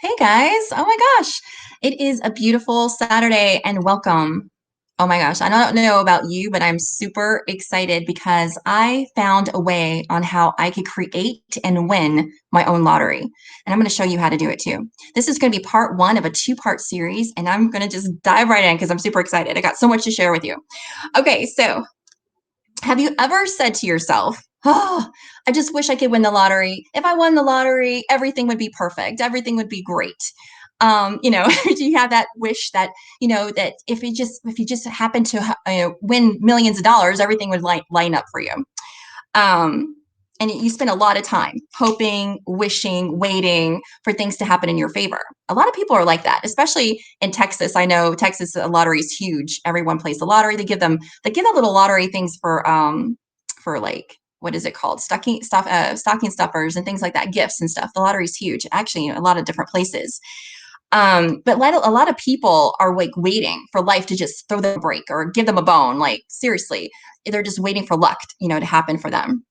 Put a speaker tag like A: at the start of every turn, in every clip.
A: Hey guys, oh my gosh. It is a beautiful Saturday and welcome. Oh my gosh, I don't know about you, but I'm super excited because I found a way on how I could create and win my own lottery. And I'm going to show you how to do it too. This is going to be part one of a two-part series, and I'm going to just dive right in because I'm super excited. I got so much to share with you. Okay, so have you ever said to yourself, "Oh, I just wish I could win the lottery. If I won the lottery, everything would be perfect. Everything would be great." Do you have that wish that that if you just happen to win millions of dollars, everything would line up for you? Um, and you spend a lot of time hoping, wishing, waiting for things to happen in your favor. A lot of people are like that, especially in Texas. I know Texas lottery is huge. Everyone plays the lottery. They give out little lottery things for like what is it called? Stocking stuffers and things like that, gifts and stuff. The lottery is huge, actually, in a lot of different places. But a lot of people are like waiting for life to just throw them a break or give them a bone. Like seriously, they're just waiting for luck, to happen for them.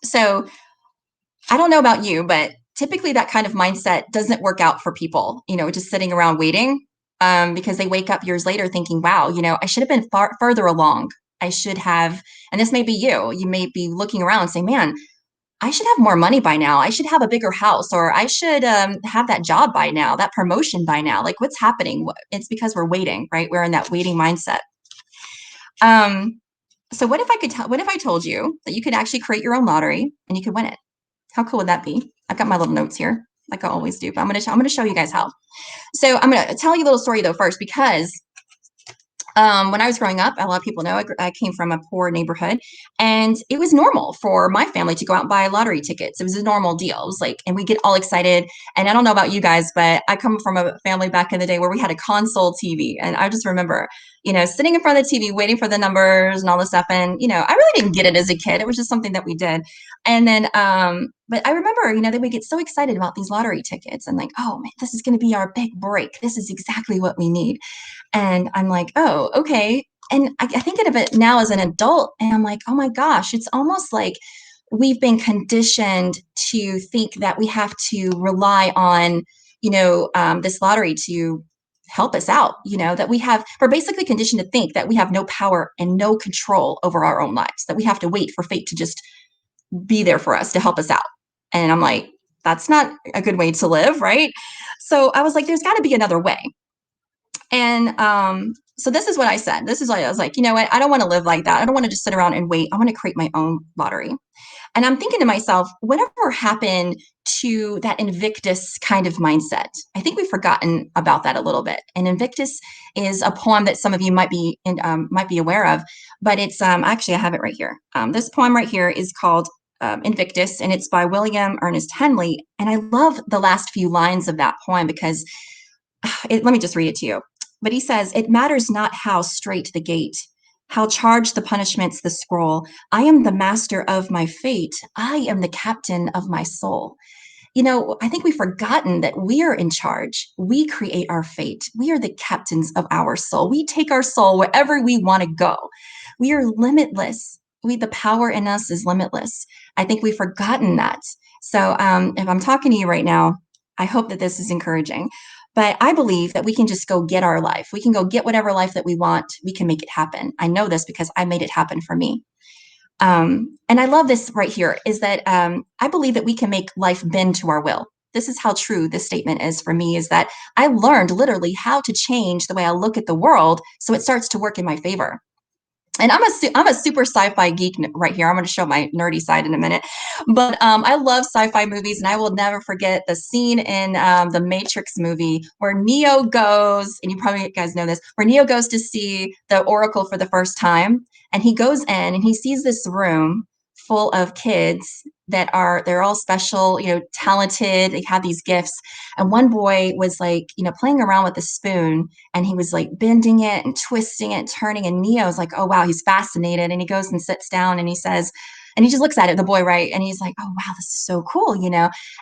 A: So I don't know about you, but typically that kind of mindset doesn't work out for people, just sitting around waiting, because they wake up years later thinking, wow, I should have been further along. I should have, and this may be you, you may be looking around and saying, man, I should have more money by now. I should have a bigger house, or I should have that job by now, that promotion by now. Like, what's happening? It's because we're waiting, right? We're in that waiting mindset. Um, so what if I told you that you could actually create your own lottery and you could win it? How cool would that be? I've got my little notes here, like I always do, but I'm gonna show you guys how. So I'm gonna tell you a little story though first, because when I was growing up, a lot of people know I came from a poor neighborhood, and it was normal for my family to go out and buy lottery tickets. It was a normal deal. It was like, and we get all excited. And I don't know about you guys, but I come from a family back in the day where we had a console TV, and I just remember, sitting in front of the TV, waiting for the numbers and all this stuff. And I really didn't get it as a kid. It was just something that we did. And then, but I remember, that we get so excited about these lottery tickets and like, oh man, this is going to be our big break. This is exactly what we need. And I'm like, oh, okay. And I think of it now as an adult, and I'm like, oh my gosh, it's almost like we've been conditioned to think that we have to rely on, this lottery to help us out, that we're basically conditioned to think that we have no power and no control over our own lives, that we have to wait for fate to just be there for us to help us out. And I'm like, that's not a good way to live, right? So I was like, there's got to be another way. And so this is what I said. This is what I was like, you know what? I don't want to live like that. I don't want to just sit around and wait. I want to create my own lottery. And I'm thinking to myself, whatever happened to that Invictus kind of mindset? I think we've forgotten about that a little bit. And Invictus is a poem that some of you might be aware of, but it's actually I have it right here. This poem right here is called Invictus, and it's by William Ernest Henley. And I love the last few lines of that poem because let me just read it to you. But he says, "It matters not how straight the gate, how charged the punishments the scroll. I am the master of my fate. I am the captain of my soul." I think we've forgotten that we are in charge. We create our fate. We are the captains of our soul. We take our soul wherever we want to go. We are limitless. The power in us is limitless. I think we've forgotten that. So if I'm talking to you right now, I hope that this is encouraging. But I believe that we can just go get our life. We can go get whatever life that we want. We can make it happen. I know this because I made it happen for me. And I love this right here is that I believe that we can make life bend to our will. This is how true this statement is for me is that I learned literally how to change the way I look at the world so it starts to work in my favor. And I'm a super sci-fi geek right here. I'm going to show my nerdy side in a minute, but I love sci-fi movies, and I will never forget the scene in the Matrix movie where Neo goes, and you probably guys know this, where Neo goes to see the Oracle for the first time, and he goes in and he sees this room full of kids they're all special, talented. They have these gifts, and one boy was like, playing around with a spoon, and he was like bending it and twisting it, turning. And Neo's like, oh, wow, he's fascinated. And he goes and sits down and he says, and he just looks at it, the boy, right? And he's like, oh, wow, this is so cool.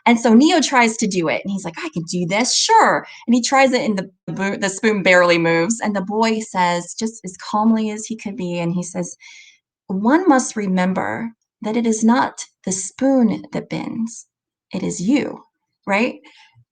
A: And so Neo tries to do it. And he's like, I can do this, sure. And he tries it, and the spoon barely moves. And the boy says, just as calmly as he could be, and he says, one must remember that it is not the spoon that bends, it is you, right?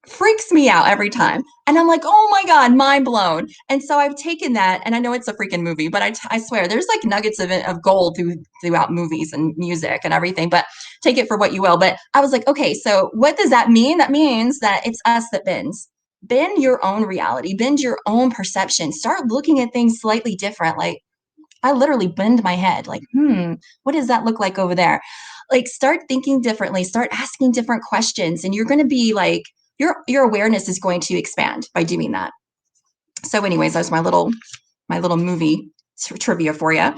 A: freaks me out every time. And I'm like, oh my God, mind blown. And so I've taken that, and I know it's a freaking movie, but I swear there's like nuggets of gold throughout movies and music and everything, but take it for what you will. But I was like, okay, so what does that mean? That means that it's us that bends. Bend your own reality, bend your own perception, start looking at things slightly different. Like, I literally bend my head, like, what does that look like over there? Like, start thinking differently, start asking different questions, and you're going to be like, your awareness is going to expand by doing that. So, anyways, that's my little movie trivia for you.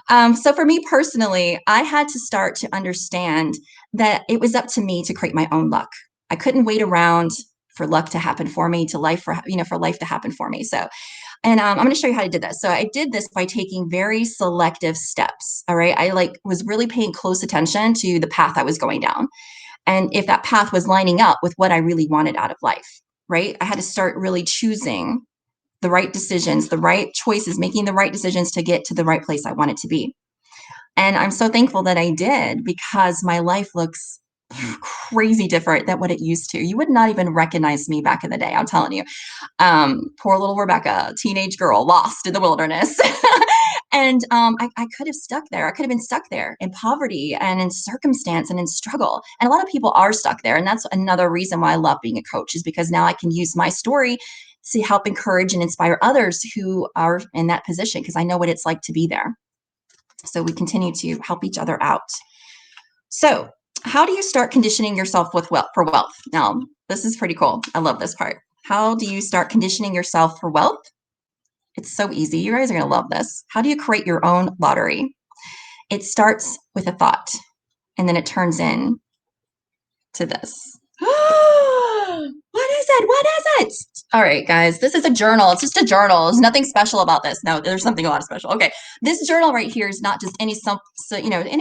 A: So, for me personally, I had to start to understand that it was up to me to create my own luck. I couldn't wait around for luck to happen for me, to life for life to happen for me. So, and I'm going to show you how I did this. So I did this by taking very selective steps. All right. I like was really paying close attention to the path I was going down. And if that path was lining up with what I really wanted out of life, right? I had to start really choosing the right decisions, the right choices, making the right decisions to get to the right place I wanted to be. And I'm so thankful that I did, because my life looks crazy different than what it used to. You would not even recognize me back in the day. I'm telling you. Poor little Rebecca, teenage girl lost in the wilderness. And I could have stuck there. I could have been stuck there in poverty and in circumstance and in struggle. And a lot of people are stuck there. And that's another reason why I love being a coach, is because now I can use my story to help encourage and inspire others who are in that position, because I know what it's like to be there. So we continue to help each other out. So, how do you start conditioning yourself with wealth for wealth? Now, this is pretty cool. I love this part. How do you start conditioning yourself for wealth? It's so easy. You guys are going to love this. How do you create your own lottery? It starts with a thought, and then it turns in to this. What is it? What is it? All right, guys, this is a journal. It's just a journal. There's nothing special about this. No, there's something a lot of special. Okay, this journal right here is not just any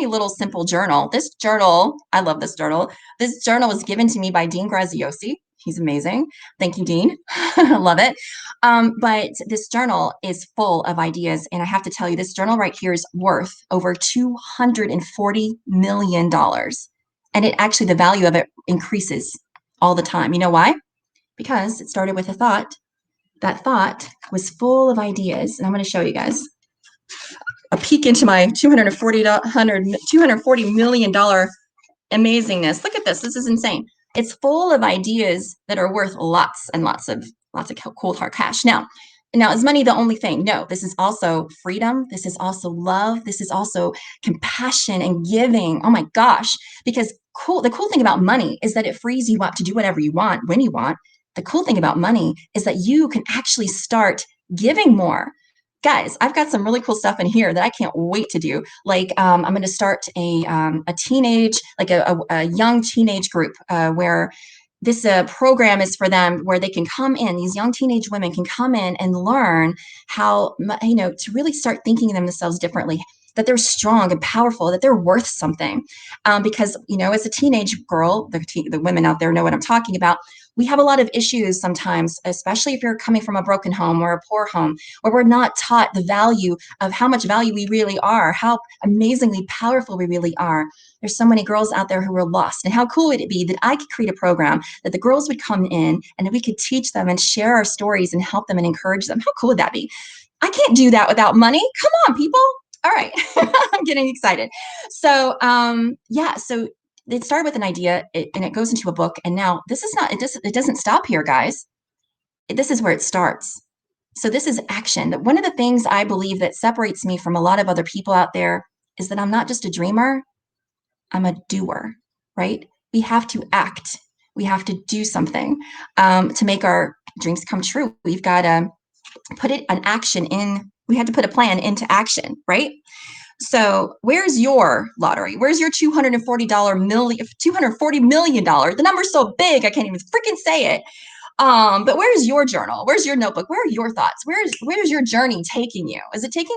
A: little simple journal. This journal, I love this journal. This journal was given to me by Dean Graziosi. He's amazing. Thank you, Dean. I love it. But this journal is full of ideas, and I have to tell you, this journal right here is worth over $240 million. And it actually, the value of it increases all the time. You know why? Because it started with a thought. That thought was full of ideas. And I'm going to show you guys a peek into my $240 million amazingness. Look at this. This is insane. It's full of ideas that are worth lots and lots of cold hard cash. Now, is money the only thing? No, this is also freedom. This is also love. This is also compassion and giving. Oh my gosh. Because the cool thing about money is that it frees you up to do whatever you want when you want. The cool thing about money is that you can actually start giving more. Guys, I've got some really cool stuff in here that I can't wait to do. Like, I'm going to start a teenage, like a young teenage group where this program is for them, where they can come in, these young teenage women can come in and learn how, to really start thinking of themselves differently, that they're strong and powerful, that they're worth something. Because, as a teenage girl, the women out there know what I'm talking about. We have a lot of issues sometimes, especially if you're coming from a broken home or a poor home, where we're not taught the value of how much value we really are, how amazingly powerful we really are. There's so many girls out there who are lost. And how cool would it be that I could create a program that the girls would come in and we could teach them and share our stories and help them and encourage them? How cool would that be? I can't do that without money. Come on, people. All right. I'm getting excited. So, yeah, so it started with an idea, and it goes into a book. And now this is not, it doesn't stop here, guys. This is where it starts. So this is action. One of the things I believe that separates me from a lot of other people out there is that I'm not just a dreamer, I'm a doer, right? We have to act. We have to do something to make our dreams come true. We've got to put an action in. We had to put a plan into action, right? So where's your lottery? Where's your $240 million? The number's so big, I can't even freaking say it. But where's your journal? Where's your notebook? Where are your thoughts? Where's your journey taking you? Is it taking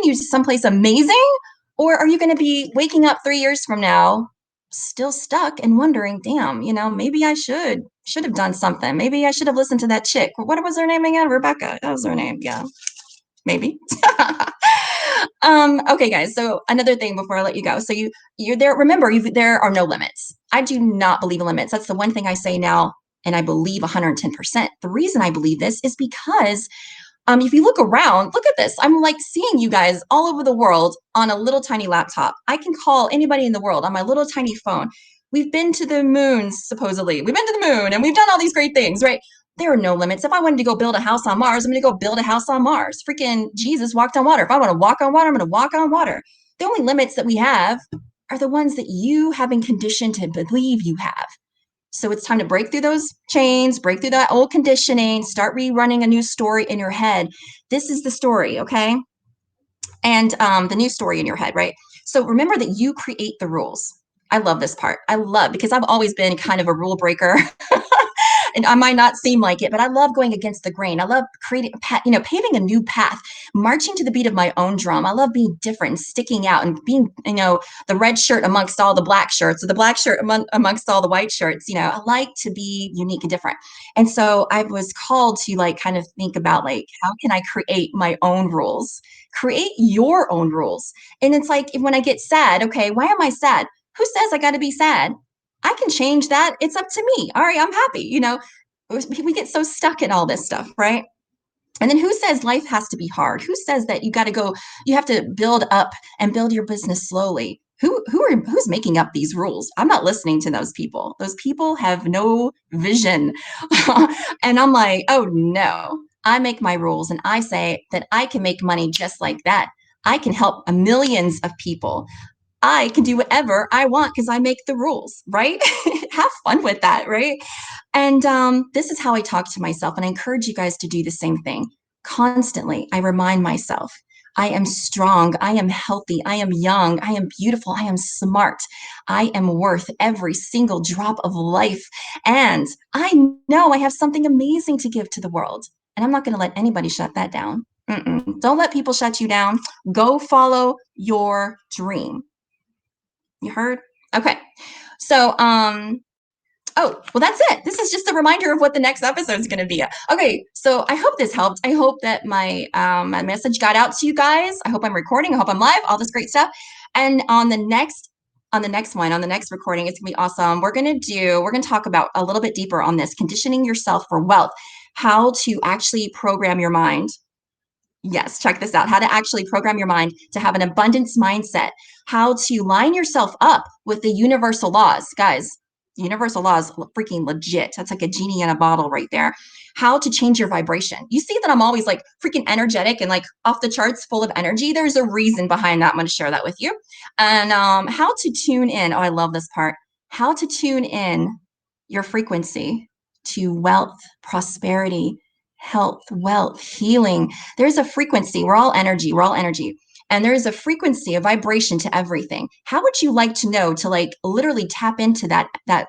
A: you someplace amazing? Or are you going to be waking up 3 years from now still stuck and wondering, damn, maybe I should have done something. Maybe I should have listened to that chick. What was her name again? Rebecca. That was her name. Yeah, maybe. Okay, guys. So another thing before I let you go. So you're there. Remember, there are no limits. I do not believe in limits. That's the one thing I say now, and I believe 110%. The reason I believe this is because if you look around, look at this. I'm like seeing you guys all over the world on a little tiny laptop. I can call anybody in the world on my little tiny phone. We've been to the moon, supposedly. We've been to the moon and we've done all these great things, right? There are no limits. If I wanted to go build a house on Mars, I'm going to go build a house on Mars. Freaking Jesus walked on water. If I want to walk on water, I'm going to walk on water. The only limits that we have are the ones that you have been conditioned to believe you have. So it's time to break through those chains, break through that old conditioning, start rerunning a new story in your head. This is the story, okay? And the new story in your head, right? So remember that you create the rules. I love this part. I love because I've always been kind of a rule breaker. And I might not seem like it, but I love going against the grain. I love creating, paving a new path, marching to the beat of my own drum. I love being different and sticking out and being, the red shirt amongst all the black shirts or the black shirt amongst all the white shirts. I like to be unique and different. And so I was called to like kind of think about like, how can I create my own rules? Create your own rules. And it's like when I get sad, okay, why am I sad? Who says I got to be sad? I can change that. It's up to me. All right, I'm happy. We get so stuck in all this stuff, right? And then who says life has to be hard? Who says that you have to build up and build your business slowly? Who's making up these rules? I'm not listening to those people. Those people have no vision. And I'm like, oh no. I make my rules and I say that I can make money just like that. I can help millions of people. I can do whatever I want because I make the rules, right? Have fun with that, right? And this is how I talk to myself. And I encourage you guys to do the same thing. Constantly, I remind myself I am strong. I am healthy. I am young. I am beautiful. I am smart. I am worth every single drop of life. And I know I have something amazing to give to the world. And I'm not going to let anybody shut that down. Mm-mm. Don't let people shut you down. Go follow your dream. You heard? Okay. So, oh, well, that's it. This is just a reminder of what the next episode is going to be. Okay, so I hope this helped. I hope that my message got out to you guys. I hope I'm recording. I hope I'm live. All this great stuff. And on the next recording, it's gonna be awesome. We're gonna talk about a little bit deeper on this conditioning yourself for wealth, how to actually program your mind. Yes, check this out. How to actually program your mind to have an abundance mindset, how to line yourself up with the universal laws. Guys, universal laws freaking legit. That's like a genie in a bottle right there. How to change your vibration. You see that I'm always like freaking energetic and like off the charts full of energy. There's a reason behind that. I'm going to share that with you. And how to tune in. Oh, I love this part. How to tune in your frequency to wealth, prosperity, health, wealth, healing. There's a frequency. We're all energy. We're all energy. And there is a frequency, a vibration to everything. How would you like to know to like literally tap into that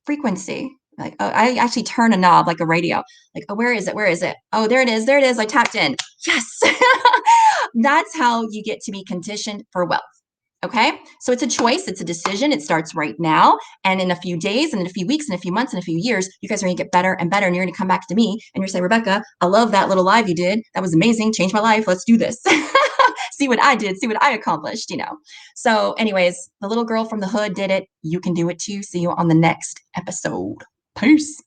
A: frequency? Like, oh, I actually turn a knob like a radio. Like, oh, where is it? Where is it? Oh, there it is. There it is. I tapped in. Yes. That's how you get to be conditioned for wealth. Okay. So it's a choice. It's a decision. It starts right now. And in a few days and in a few weeks and a few months and a few years, you guys are going to get better and better. And you're going to come back to me and you're going to say, Rebecca, I love that little live you did. That was amazing. Changed my life. Let's do this. See what I did. See what I accomplished. So anyways, the little girl from the hood did it. You can do it too. See you on the next episode. Peace.